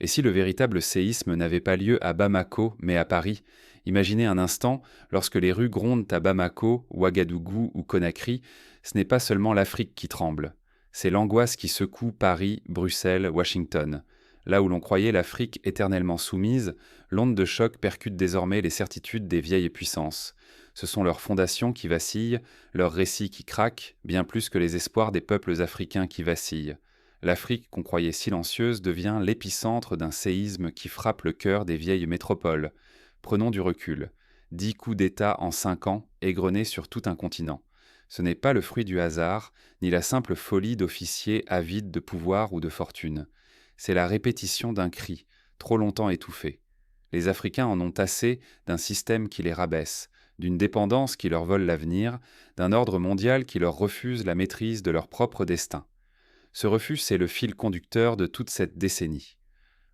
Et si le véritable séisme n'avait pas lieu à Bamako, mais à Paris? Imaginez un instant, lorsque les rues grondent à Bamako, Ouagadougou ou Conakry, ce n'est pas seulement l'Afrique qui tremble. C'est l'angoisse qui secoue Paris, Bruxelles, Washington. Là où l'on croyait l'Afrique éternellement soumise, l'onde de choc percute désormais les certitudes des vieilles puissances. Ce sont leurs fondations qui vacillent, leurs récits qui craquent, bien plus que les espoirs des peuples africains qui vacillent. L'Afrique qu'on croyait silencieuse devient l'épicentre d'un séisme qui frappe le cœur des vieilles métropoles. Prenons du recul. 10 coups d'État en 5 ans, égrenés sur tout un continent. Ce n'est pas le fruit du hasard, ni la simple folie d'officiers avides de pouvoir ou de fortune. C'est la répétition d'un cri, trop longtemps étouffé. Les Africains en ont assez d'un système qui les rabaisse, d'une dépendance qui leur vole l'avenir, d'un ordre mondial qui leur refuse la maîtrise de leur propre destin. Ce refus, c'est le fil conducteur de toute cette décennie.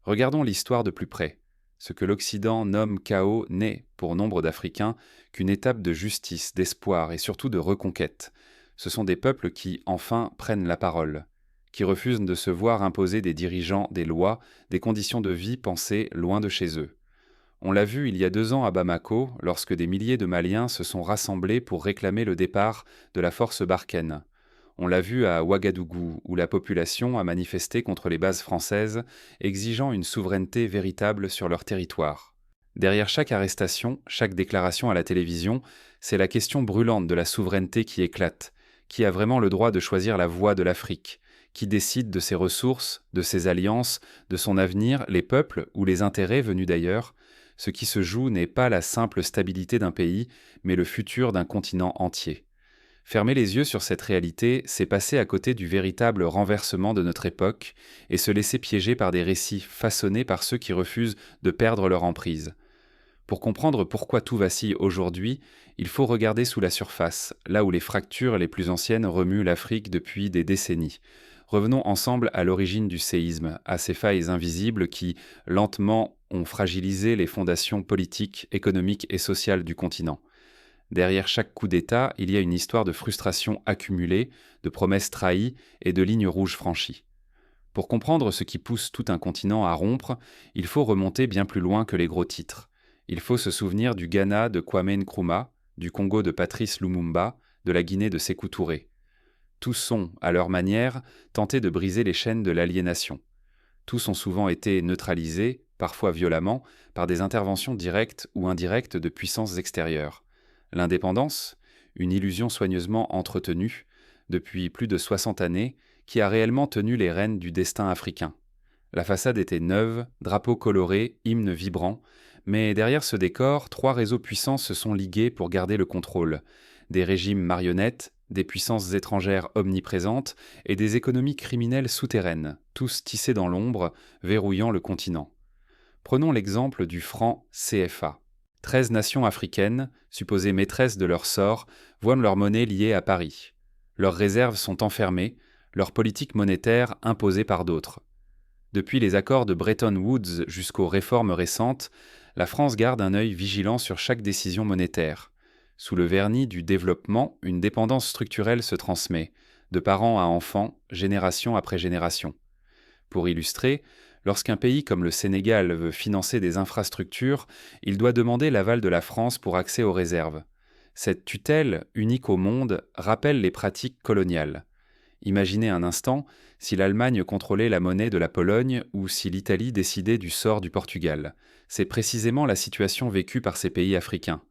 Regardons l'histoire de plus près. Ce que l'Occident nomme chaos n'est, pour nombre d'Africains, qu'une étape de justice, d'espoir et surtout de reconquête. Ce sont des peuples qui, enfin, prennent la parole, qui refusent de se voir imposer des dirigeants, des lois, des conditions de vie pensées loin de chez eux. On l'a vu il y a 2 ans à Bamako, lorsque des milliers de Maliens se sont rassemblés pour réclamer le départ de la force Barkhane. On l'a vu à Ouagadougou, où la population a manifesté contre les bases françaises, exigeant une souveraineté véritable sur leur territoire. Derrière chaque arrestation, chaque déclaration à la télévision, c'est la question brûlante de la souveraineté qui éclate. Qui a vraiment le droit de choisir la voie de l'Afrique? Qui décide de ses ressources, de ses alliances, de son avenir, les peuples ou les intérêts venus d'ailleurs? Ce qui se joue n'est pas la simple stabilité d'un pays, mais le futur d'un continent entier. Fermer les yeux sur cette réalité, c'est passer à côté du véritable renversement de notre époque et se laisser piéger par des récits façonnés par ceux qui refusent de perdre leur emprise. Pour comprendre pourquoi tout vacille aujourd'hui, il faut regarder sous la surface, là où les fractures les plus anciennes remuent l'Afrique depuis des décennies. Revenons ensemble à l'origine du séisme, à ces failles invisibles qui, lentement, ont fragilisé les fondations politiques, économiques et sociales du continent. Derrière chaque coup d'État, il y a une histoire de frustration accumulée, de promesses trahies et de lignes rouges franchies. Pour comprendre ce qui pousse tout un continent à rompre, il faut remonter bien plus loin que les gros titres. Il faut se souvenir du Ghana de Kwame Nkrumah, du Congo de Patrice Lumumba, de la Guinée de Sékou Touré. Tous ont, à leur manière, tenté de briser les chaînes de l'aliénation. Tous ont souvent été neutralisés, parfois violemment, par des interventions directes ou indirectes de puissances extérieures. L'indépendance, une illusion soigneusement entretenue, depuis plus de 60 années, qui a réellement tenu les rênes du destin africain. La façade était neuve, drapeaux colorés, hymnes vibrants, mais derrière ce décor, 3 réseaux puissants se sont ligués pour garder le contrôle. Des régimes marionnettes, des puissances étrangères omniprésentes et des économies criminelles souterraines, tous tissés dans l'ombre, verrouillant le continent. Prenons l'exemple du franc CFA. 13 nations africaines, supposées maîtresses de leur sort, voient leur monnaie liée à Paris. Leurs réserves sont enfermées, leur politique monétaire imposée par d'autres. Depuis les accords de Bretton Woods jusqu'aux réformes récentes, la France garde un œil vigilant sur chaque décision monétaire. Sous le vernis du développement, une dépendance structurelle se transmet, de parents à enfants, génération après génération. Pour illustrer, lorsqu'un pays comme le Sénégal veut financer des infrastructures, il doit demander l'aval de la France pour accès aux réserves. Cette tutelle, unique au monde, rappelle les pratiques coloniales. Imaginez un instant si l'Allemagne contrôlait la monnaie de la Pologne ou si l'Italie décidait du sort du Portugal. C'est précisément la situation vécue par ces pays africains.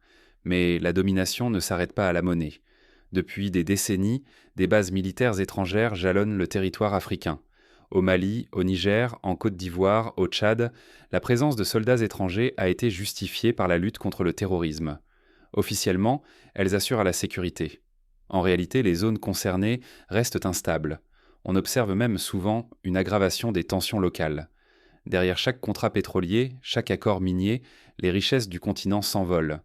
Mais la domination ne s'arrête pas à la monnaie. Depuis des décennies, des bases militaires étrangères jalonnent le territoire africain. Au Mali, au Niger, en Côte d'Ivoire, au Tchad, la présence de soldats étrangers a été justifiée par la lutte contre le terrorisme. Officiellement, elles assurent la sécurité. En réalité, les zones concernées restent instables. On observe même souvent une aggravation des tensions locales. Derrière chaque contrat pétrolier, chaque accord minier, les richesses du continent s'envolent.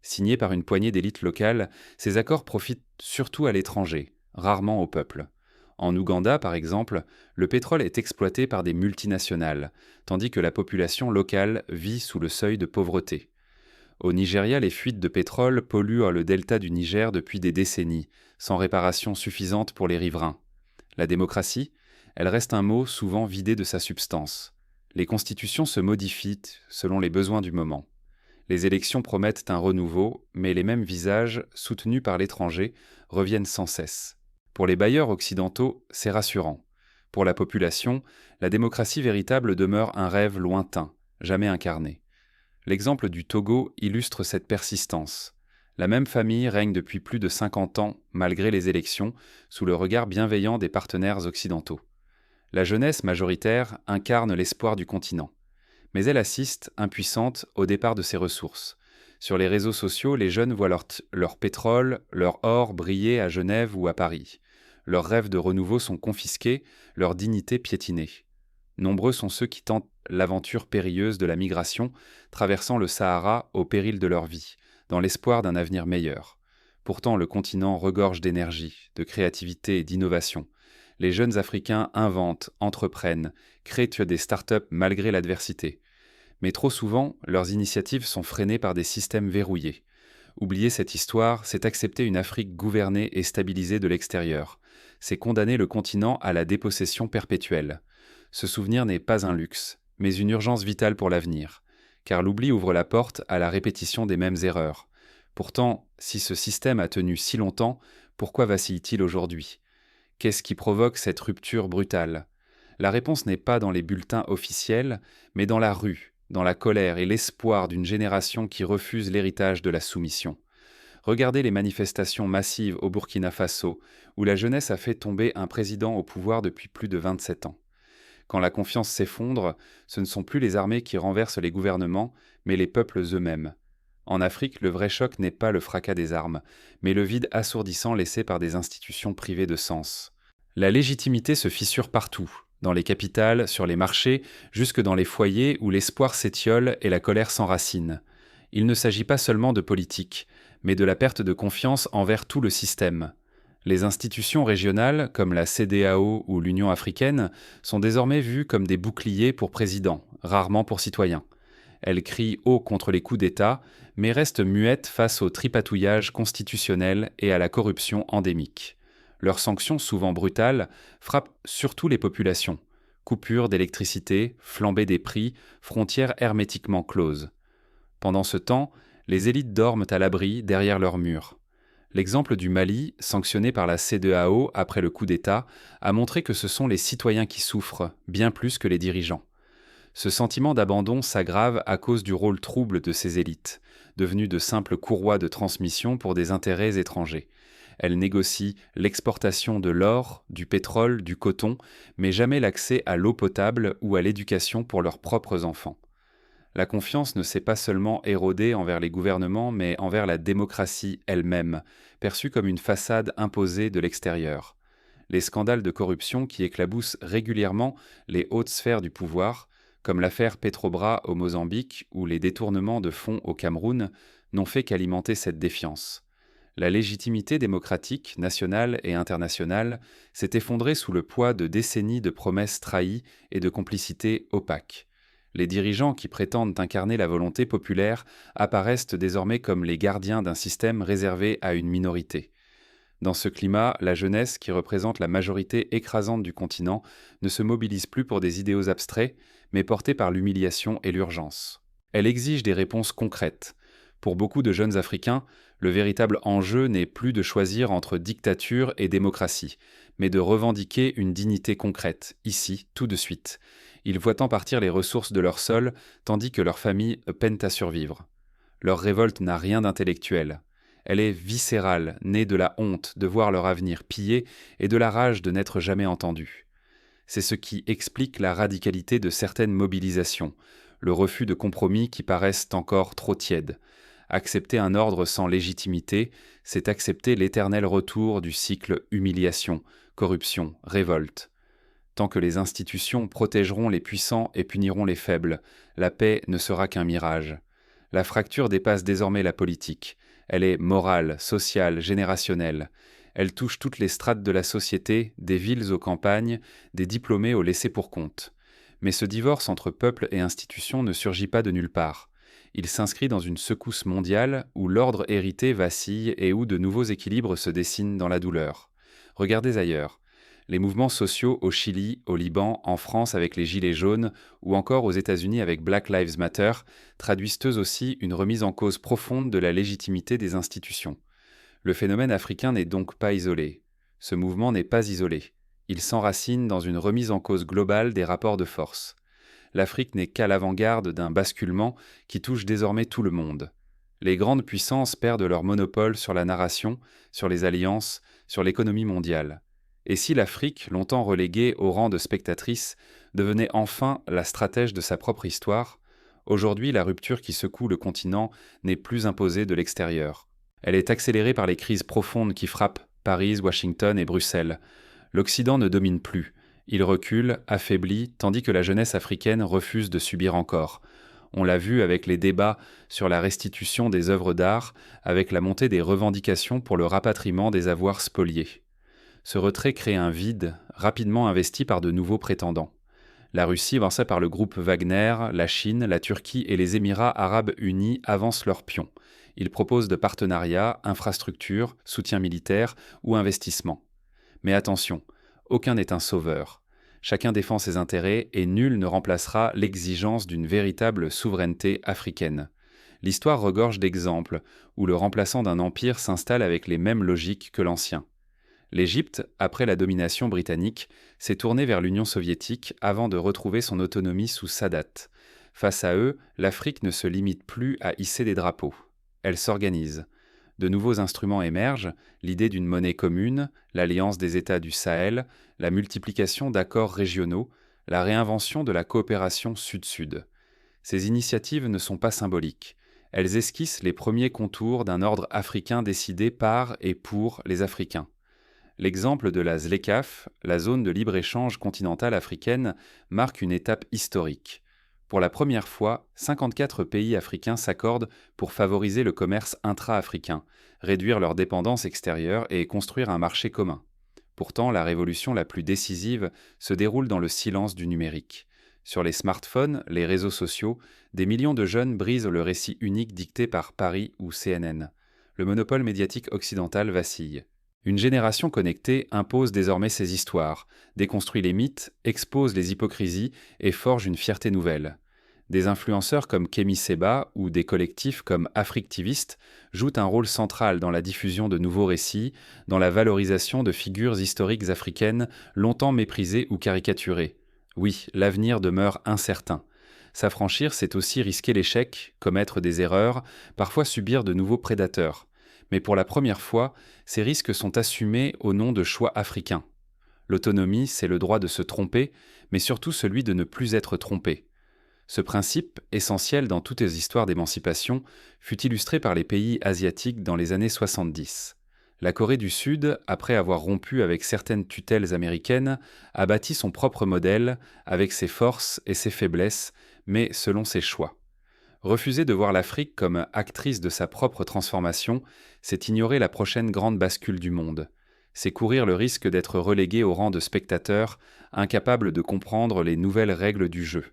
Signés par une poignée d'élites locales, ces accords profitent surtout à l'étranger, rarement au peuple. En Ouganda, par exemple, le pétrole est exploité par des multinationales, tandis que la population locale vit sous le seuil de pauvreté. Au Nigeria, les fuites de pétrole polluent le delta du Niger depuis des décennies, sans réparation suffisante pour les riverains. La démocratie, elle reste un mot souvent vidé de sa substance. Les constitutions se modifient selon les besoins du moment. Les élections promettent un renouveau, mais les mêmes visages, soutenus par l'étranger, reviennent sans cesse. Pour les bailleurs occidentaux, c'est rassurant. Pour la population, la démocratie véritable demeure un rêve lointain, jamais incarné. L'exemple du Togo illustre cette persistance. La même famille règne depuis plus de 50 ans, malgré les élections, sous le regard bienveillant des partenaires occidentaux. La jeunesse majoritaire incarne l'espoir du continent. Mais elle assiste, impuissante, au départ de ses ressources. Sur les réseaux sociaux, les jeunes voient leur pétrole, leur or briller à Genève ou à Paris. Leurs rêves de renouveau sont confisqués, leur dignité piétinée. Nombreux sont ceux qui tentent l'aventure périlleuse de la migration, traversant le Sahara au péril de leur vie, dans l'espoir d'un avenir meilleur. Pourtant, le continent regorge d'énergie, de créativité et d'innovation. Les jeunes Africains inventent, entreprennent, créent des start-up malgré l'adversité. Mais trop souvent, leurs initiatives sont freinées par des systèmes verrouillés. Oublier cette histoire, c'est accepter une Afrique gouvernée et stabilisée de l'extérieur. C'est condamner le continent à la dépossession perpétuelle. Ce souvenir n'est pas un luxe, mais une urgence vitale pour l'avenir, car l'oubli ouvre la porte à la répétition des mêmes erreurs. Pourtant, si ce système a tenu si longtemps, pourquoi vacille-t-il aujourd'hui ? Qu'est-ce qui provoque cette rupture brutale ? La réponse n'est pas dans les bulletins officiels, mais dans la rue, dans la colère et l'espoir d'une génération qui refuse l'héritage de la soumission. Regardez les manifestations massives au Burkina Faso, où la jeunesse a fait tomber un président au pouvoir depuis plus de 27 ans. Quand la confiance s'effondre, ce ne sont plus les armées qui renversent les gouvernements, mais les peuples eux-mêmes. En Afrique, le vrai choc n'est pas le fracas des armes, mais le vide assourdissant laissé par des institutions privées de sens. La légitimité se fissure partout, dans les capitales, sur les marchés, jusque dans les foyers où l'espoir s'étiole et la colère s'enracine. Il ne s'agit pas seulement de politique, mais de la perte de confiance envers tout le système. Les institutions régionales, comme la CEDEAO ou l'Union africaine, sont désormais vues comme des boucliers pour présidents, rarement pour citoyens. Elles crient haut contre les coups d'État, mais restent muettes face au tripatouillage constitutionnel et à la corruption endémique. Leurs sanctions, souvent brutales, frappent surtout les populations. Coupures d'électricité, flambée des prix, frontières hermétiquement closes. Pendant ce temps, les élites dorment à l'abri derrière leurs murs. L'exemple du Mali, sanctionné par la CEDEAO après le coup d'État, a montré que ce sont les citoyens qui souffrent, bien plus que les dirigeants. Ce sentiment d'abandon s'aggrave à cause du rôle trouble de ces élites, devenues de simples courroies de transmission pour des intérêts étrangers. Elles négocient l'exportation de l'or, du pétrole, du coton, mais jamais l'accès à l'eau potable ou à l'éducation pour leurs propres enfants. La confiance ne s'est pas seulement érodée envers les gouvernements, mais envers la démocratie elle-même, perçue comme une façade imposée de l'extérieur. Les scandales de corruption qui éclaboussent régulièrement les hautes sphères du pouvoir, comme l'affaire Petrobras au Mozambique ou les détournements de fonds au Cameroun, n'ont fait qu'alimenter cette défiance. La légitimité démocratique, nationale et internationale, s'est effondrée sous le poids de décennies de promesses trahies et de complicités opaques. Les dirigeants qui prétendent incarner la volonté populaire apparaissent désormais comme les gardiens d'un système réservé à une minorité. Dans ce climat, la jeunesse, qui représente la majorité écrasante du continent, ne se mobilise plus pour des idéaux abstraits, mais portée par l'humiliation et l'urgence. Elle exige des réponses concrètes. Pour beaucoup de jeunes Africains, le véritable enjeu n'est plus de choisir entre dictature et démocratie, mais de revendiquer une dignité concrète, ici, tout de suite. Ils voient en partir les ressources de leur sol, tandis que leurs familles peinent à survivre. Leur révolte n'a rien d'intellectuel. Elle est viscérale, née de la honte de voir leur avenir pillé et de la rage de n'être jamais entendus. C'est ce qui explique la radicalité de certaines mobilisations, le refus de compromis qui paraissent encore trop tièdes. Accepter un ordre sans légitimité, c'est accepter l'éternel retour du cycle humiliation, corruption, révolte. Tant que les institutions protégeront les puissants et puniront les faibles, la paix ne sera qu'un mirage. La fracture dépasse désormais la politique. Elle est morale, sociale, générationnelle. Elle touche toutes les strates de la société, des villes aux campagnes, des diplômés aux laissés-pour-compte. Mais ce divorce entre peuple et institution ne surgit pas de nulle part. Il s'inscrit dans une secousse mondiale où l'ordre hérité vacille et où de nouveaux équilibres se dessinent dans la douleur. Regardez ailleurs. Les mouvements sociaux au Chili, au Liban, en France avec les Gilets jaunes ou encore aux États-Unis avec Black Lives Matter traduisent eux aussi une remise en cause profonde de la légitimité des institutions. Le phénomène africain n'est donc pas isolé. Ce mouvement n'est pas isolé. Il s'enracine dans une remise en cause globale des rapports de force. L'Afrique n'est qu'à l'avant-garde d'un basculement qui touche désormais tout le monde. Les grandes puissances perdent leur monopole sur la narration, sur les alliances, sur l'économie mondiale. Et si l'Afrique, longtemps reléguée au rang de spectatrice, devenait enfin la stratège de sa propre histoire, aujourd'hui la rupture qui secoue le continent n'est plus imposée de l'extérieur. Elle est accélérée par les crises profondes qui frappent Paris, Washington et Bruxelles. L'Occident ne domine plus. Il recule, affaibli, tandis que la jeunesse africaine refuse de subir encore. On l'a vu avec les débats sur la restitution des œuvres d'art, avec la montée des revendications pour le rapatriement des avoirs spoliés. Ce retrait crée un vide, rapidement investi par de nouveaux prétendants. La Russie, avancée par le groupe Wagner, la Chine, la Turquie et les Émirats arabes unis avancent leurs pions. Ils proposent de partenariats, infrastructures, soutien militaire ou investissements. Mais attention, aucun n'est un sauveur. Chacun défend ses intérêts et nul ne remplacera l'exigence d'une véritable souveraineté africaine. L'histoire regorge d'exemples où le remplaçant d'un empire s'installe avec les mêmes logiques que l'ancien. L'Égypte, après la domination britannique, s'est tournée vers l'Union soviétique avant de retrouver son autonomie sous Sadat. Face à eux, l'Afrique ne se limite plus à hisser des drapeaux. Elle s'organise. De nouveaux instruments émergent, l'idée d'une monnaie commune, l'alliance des États du Sahel, la multiplication d'accords régionaux, la réinvention de la coopération sud-sud. Ces initiatives ne sont pas symboliques. Elles esquissent les premiers contours d'un ordre africain décidé par et pour les Africains. L'exemple de la ZLECAf, la zone de libre-échange continentale africaine, marque une étape historique. Pour la première fois, 54 pays africains s'accordent pour favoriser le commerce intra-africain, réduire leur dépendance extérieure et construire un marché commun. Pourtant, la révolution la plus décisive se déroule dans le silence du numérique. Sur les smartphones, les réseaux sociaux, des millions de jeunes brisent le récit unique dicté par Paris ou CNN. Le monopole médiatique occidental vacille. Une génération connectée impose désormais ses histoires, déconstruit les mythes, expose les hypocrisies et forge une fierté nouvelle. Des influenceurs comme Kémy Séba ou des collectifs comme Africtivistes jouent un rôle central dans la diffusion de nouveaux récits, dans la valorisation de figures historiques africaines longtemps méprisées ou caricaturées. Oui, l'avenir demeure incertain. S'affranchir, c'est aussi risquer l'échec, commettre des erreurs, parfois subir de nouveaux prédateurs. Mais pour la première fois, ces risques sont assumés au nom de choix africains. L'autonomie, c'est le droit de se tromper, mais surtout celui de ne plus être trompé. Ce principe, essentiel dans toutes les histoires d'émancipation, fut illustré par les pays asiatiques dans les années 70. La Corée du Sud, après avoir rompu avec certaines tutelles américaines, a bâti son propre modèle, avec ses forces et ses faiblesses, mais selon ses choix. Refuser de voir l'Afrique comme actrice de sa propre transformation, c'est ignorer la prochaine grande bascule du monde. C'est courir le risque d'être relégué au rang de spectateur, incapable de comprendre les nouvelles règles du jeu.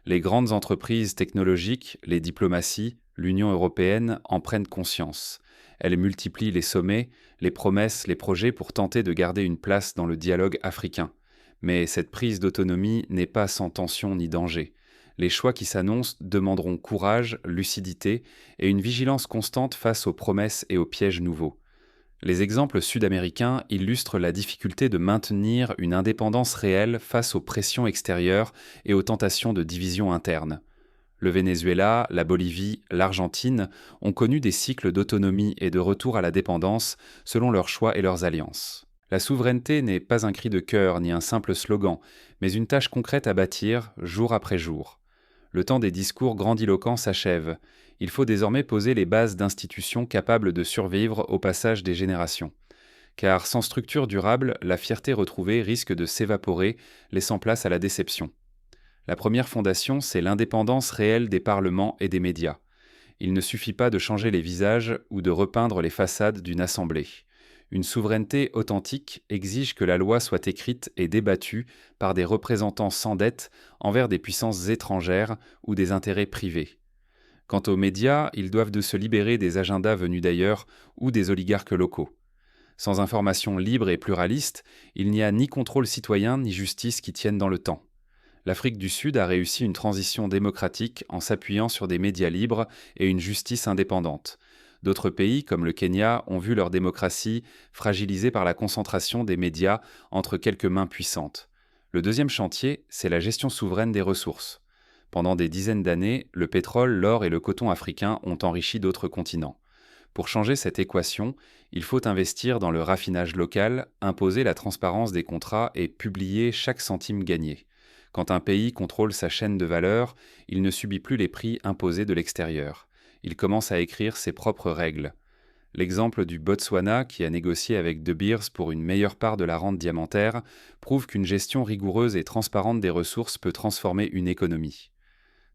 Les grandes entreprises technologiques, les diplomaties, l'Union européenne en prennent conscience. Elles multiplient les sommets, les promesses, les projets pour tenter de garder une place dans le dialogue africain. Mais cette prise d'autonomie n'est pas sans tension ni danger. Les choix qui s'annoncent demanderont courage, lucidité et une vigilance constante face aux promesses et aux pièges nouveaux. Les exemples sud-américains illustrent la difficulté de maintenir une indépendance réelle face aux pressions extérieures et aux tentations de division interne. Le Venezuela, la Bolivie, l'Argentine ont connu des cycles d'autonomie et de retour à la dépendance selon leurs choix et leurs alliances. La souveraineté n'est pas un cri de cœur ni un simple slogan, mais une tâche concrète à bâtir jour après jour. Le temps des discours grandiloquents s'achève. Il faut désormais poser les bases d'institutions capables de survivre au passage des générations. Car sans structure durable, la fierté retrouvée risque de s'évaporer, laissant place à la déception. La première fondation, c'est l'indépendance réelle des parlements et des médias. Il ne suffit pas de changer les visages ou de repeindre les façades d'une assemblée. Une souveraineté authentique exige que la loi soit écrite et débattue par des représentants sans dette envers des puissances étrangères ou des intérêts privés. Quant aux médias, ils doivent de se libérer des agendas venus d'ailleurs ou des oligarques locaux. Sans information libre et pluraliste, il n'y a ni contrôle citoyen ni justice qui tiennent dans le temps. L'Afrique du Sud a réussi une transition démocratique en s'appuyant sur des médias libres et une justice indépendante. D'autres pays, comme le Kenya, ont vu leur démocratie fragilisée par la concentration des médias entre quelques mains puissantes. Le deuxième chantier, c'est la gestion souveraine des ressources. Pendant des dizaines d'années, le pétrole, l'or et le coton africains ont enrichi d'autres continents. Pour changer cette équation, il faut investir dans le raffinage local, imposer la transparence des contrats et publier chaque centime gagné. Quand un pays contrôle sa chaîne de valeur, il ne subit plus les prix imposés de l'extérieur. Il commence à écrire ses propres règles. L'exemple du Botswana, qui a négocié avec De Beers pour une meilleure part de la rente diamantaire, prouve qu'une gestion rigoureuse et transparente des ressources peut transformer une économie.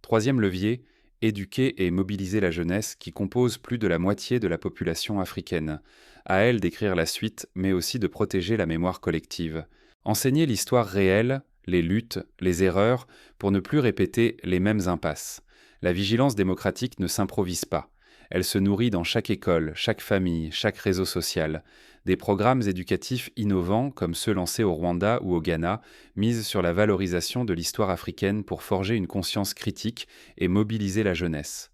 Troisième levier, éduquer et mobiliser la jeunesse qui compose plus de la moitié de la population africaine. À elle d'écrire la suite, mais aussi de protéger la mémoire collective. Enseigner l'histoire réelle, les luttes, les erreurs, pour ne plus répéter les mêmes impasses. La vigilance démocratique ne s'improvise pas. Elle se nourrit dans chaque école, chaque famille, chaque réseau social. Des programmes éducatifs innovants, comme ceux lancés au Rwanda ou au Ghana, misent sur la valorisation de l'histoire africaine pour forger une conscience critique et mobiliser la jeunesse.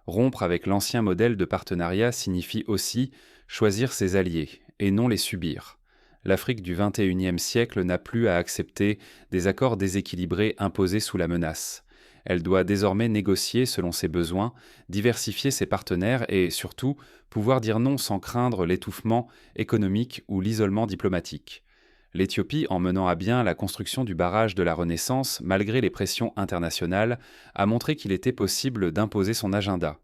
Rompre avec l'ancien modèle de partenariat signifie aussi choisir ses alliés, et non les subir. L'Afrique du XXIe siècle n'a plus à accepter des accords déséquilibrés imposés sous la menace. Elle doit désormais négocier selon ses besoins, diversifier ses partenaires et, surtout, pouvoir dire non sans craindre l'étouffement économique ou l'isolement diplomatique. L'Éthiopie, en menant à bien la construction du barrage de la Renaissance, malgré les pressions internationales, a montré qu'il était possible d'imposer son agenda.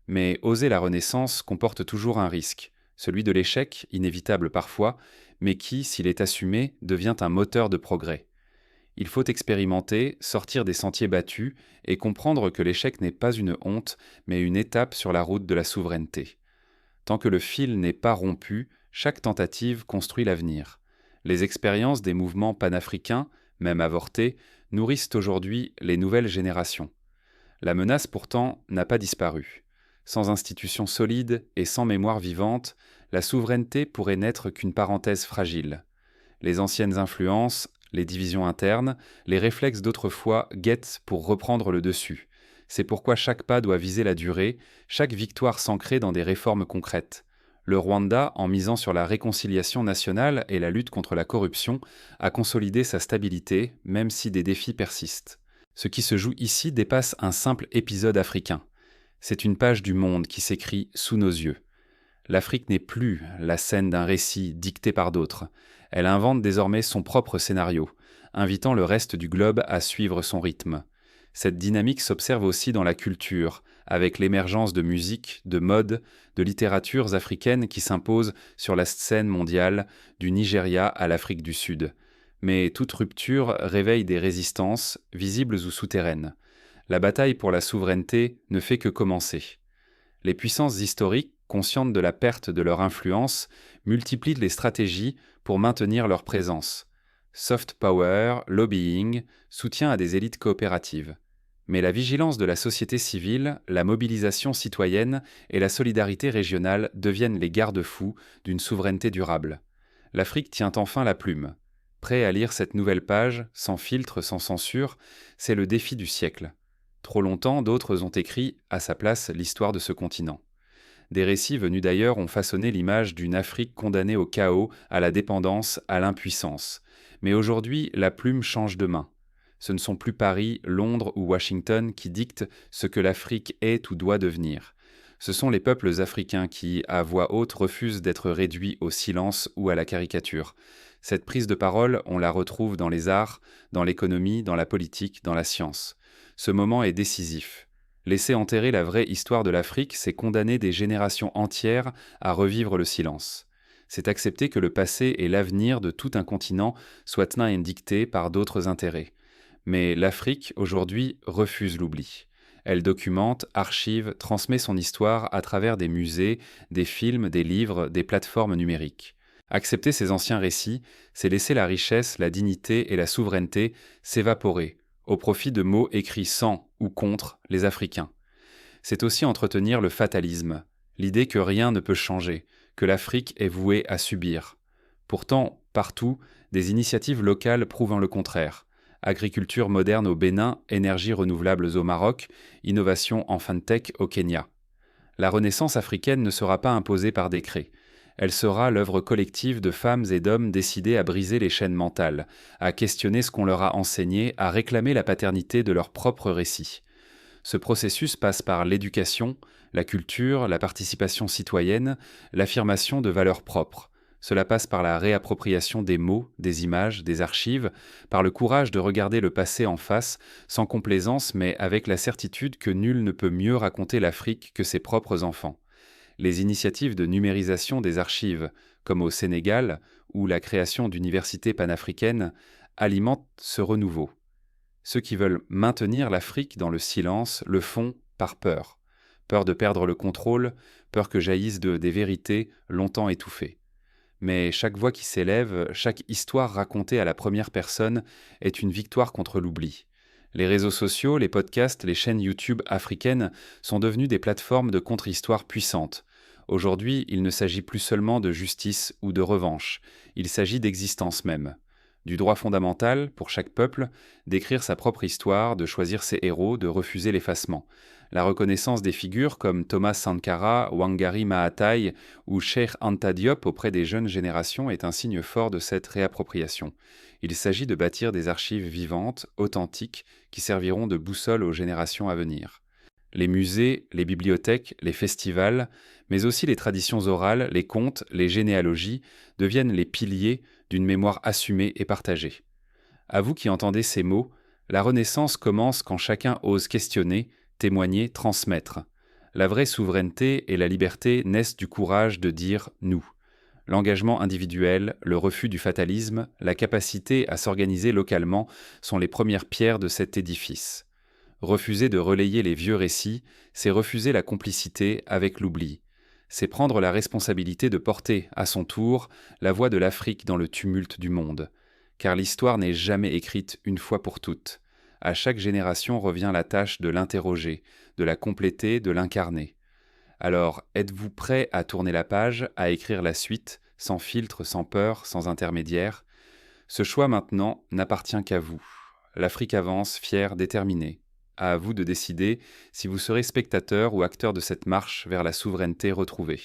Mais oser la Renaissance comporte toujours un risque, celui de l'échec, inévitable parfois, mais qui, s'il est assumé, devient un moteur de progrès. Il faut expérimenter, sortir des sentiers battus et comprendre que l'échec n'est pas une honte, mais une étape sur la route de la souveraineté. Tant que le fil n'est pas rompu, chaque tentative construit l'avenir. Les expériences des mouvements panafricains, même avortés, nourrissent aujourd'hui les nouvelles générations. La menace pourtant n'a pas disparu. Sans institutions solides et sans mémoire vivante, la souveraineté pourrait n'être qu'une parenthèse fragile. Les anciennes influences, les divisions internes, les réflexes d'autrefois guettent pour reprendre le dessus. C'est pourquoi chaque pas doit viser la durée, chaque victoire s'ancrer dans des réformes concrètes. Le Rwanda, en misant sur la réconciliation nationale et la lutte contre la corruption, a consolidé sa stabilité, même si des défis persistent. Ce qui se joue ici dépasse un simple épisode africain. C'est une page du monde qui s'écrit sous nos yeux. L'Afrique n'est plus la scène d'un récit dicté par d'autres. Elle invente désormais son propre scénario, invitant le reste du globe à suivre son rythme. Cette dynamique s'observe aussi dans la culture, avec l'émergence de musique, de mode, de littératures africaines qui s'imposent sur la scène mondiale, du Nigeria à l'Afrique du Sud. Mais toute rupture réveille des résistances, visibles ou souterraines. La bataille pour la souveraineté ne fait que commencer. Les puissances historiques, conscientes de la perte de leur influence, multiplient les stratégies pour maintenir leur présence. Soft power, lobbying, soutien à des élites coopératives. Mais la vigilance de la société civile, la mobilisation citoyenne et la solidarité régionale deviennent les garde-fous d'une souveraineté durable. L'Afrique tient enfin la plume. Prêt à lire cette nouvelle page, sans filtre, sans censure, c'est le défi du siècle. Trop longtemps, d'autres ont écrit, à sa place, l'histoire de ce continent. Des récits venus d'ailleurs ont façonné l'image d'une Afrique condamnée au chaos, à la dépendance, à l'impuissance. Mais aujourd'hui, la plume change de main. Ce ne sont plus Paris, Londres ou Washington qui dictent ce que l'Afrique est ou doit devenir. Ce sont les peuples africains qui, à voix haute, refusent d'être réduits au silence ou à la caricature. Cette prise de parole, on la retrouve dans les arts, dans l'économie, dans la politique, dans la science. Ce moment est décisif. Laisser enterrer la vraie histoire de l'Afrique, c'est condamner des générations entières à revivre le silence. C'est accepter que le passé et l'avenir de tout un continent soient tenus et dictés par d'autres intérêts. Mais l'Afrique, aujourd'hui, refuse l'oubli. Elle documente, archive, transmet son histoire à travers des musées, des films, des livres, des plateformes numériques. Accepter ces anciens récits, c'est laisser la richesse, la dignité et la souveraineté s'évaporer, au profit de mots écrits sans ou contre les Africains. C'est aussi entretenir le fatalisme. l'idée que rien ne peut changer, que l'Afrique est vouée à subir. Pourtant, partout, des initiatives locales prouvent le contraire. Agriculture moderne au Bénin, énergies renouvelables au Maroc, innovation en fintech au Kenya. La renaissance africaine ne sera pas imposée par décret. Elle sera l'œuvre collective de femmes et d'hommes décidés à briser les chaînes mentales, à questionner ce qu'on leur a enseigné, à réclamer la paternité de leur propre récit. Ce processus passe par l'éducation, la culture, la participation citoyenne, l'affirmation de valeurs propres. Cela passe par la réappropriation des mots, des images, des archives, par le courage de regarder le passé en face, sans complaisance mais avec la certitude que nul ne peut mieux raconter l'Afrique que ses propres enfants. Les initiatives de numérisation des archives, comme au Sénégal, ou la création d'universités panafricaines, alimentent ce renouveau. Ceux qui veulent maintenir l'Afrique dans le silence le font par peur. Peur de perdre le contrôle, peur que jaillissent des vérités longtemps étouffées. Mais chaque voix qui s'élève, chaque histoire racontée à la première personne est une victoire contre l'oubli. Les réseaux sociaux, les podcasts, les chaînes YouTube africaines sont devenus des plateformes de contre-histoire puissantes. Aujourd'hui, il ne s'agit plus seulement de justice ou de revanche, il s'agit d'existence même. Du droit fondamental, pour chaque peuple, d'écrire sa propre histoire, de choisir ses héros, de refuser l'effacement. La reconnaissance des figures comme Thomas Sankara, Wangari Maathai ou Cheikh Anta Diop auprès des jeunes générations est un signe fort de cette réappropriation. Il s'agit de bâtir des archives vivantes, authentiques, qui serviront de boussole aux générations à venir. Les musées, les bibliothèques, les festivals, mais aussi les traditions orales, les contes, les généalogies, deviennent les piliers d'une mémoire assumée et partagée. À vous qui entendez ces mots, la Renaissance commence quand chacun ose questionner, témoigner, transmettre. La vraie souveraineté et la liberté naissent du courage de dire « nous ». L'engagement individuel, le refus du fatalisme, la capacité à s'organiser localement sont les premières pierres de cet édifice. Refuser de relayer les vieux récits, c'est refuser la complicité avec l'oubli. C'est prendre la responsabilité de porter, à son tour, la voix de l'Afrique dans le tumulte du monde. Car l'histoire n'est jamais écrite une fois pour toutes. À chaque génération revient la tâche de l'interroger, de la compléter, de l'incarner. Alors, êtes-vous prêt à tourner la page, à écrire la suite, sans filtre, sans peur, sans intermédiaire ? Ce choix maintenant n'appartient qu'à vous. L'Afrique avance, fière, déterminée. À vous de décider si vous serez spectateur ou acteur de cette marche vers la souveraineté retrouvée.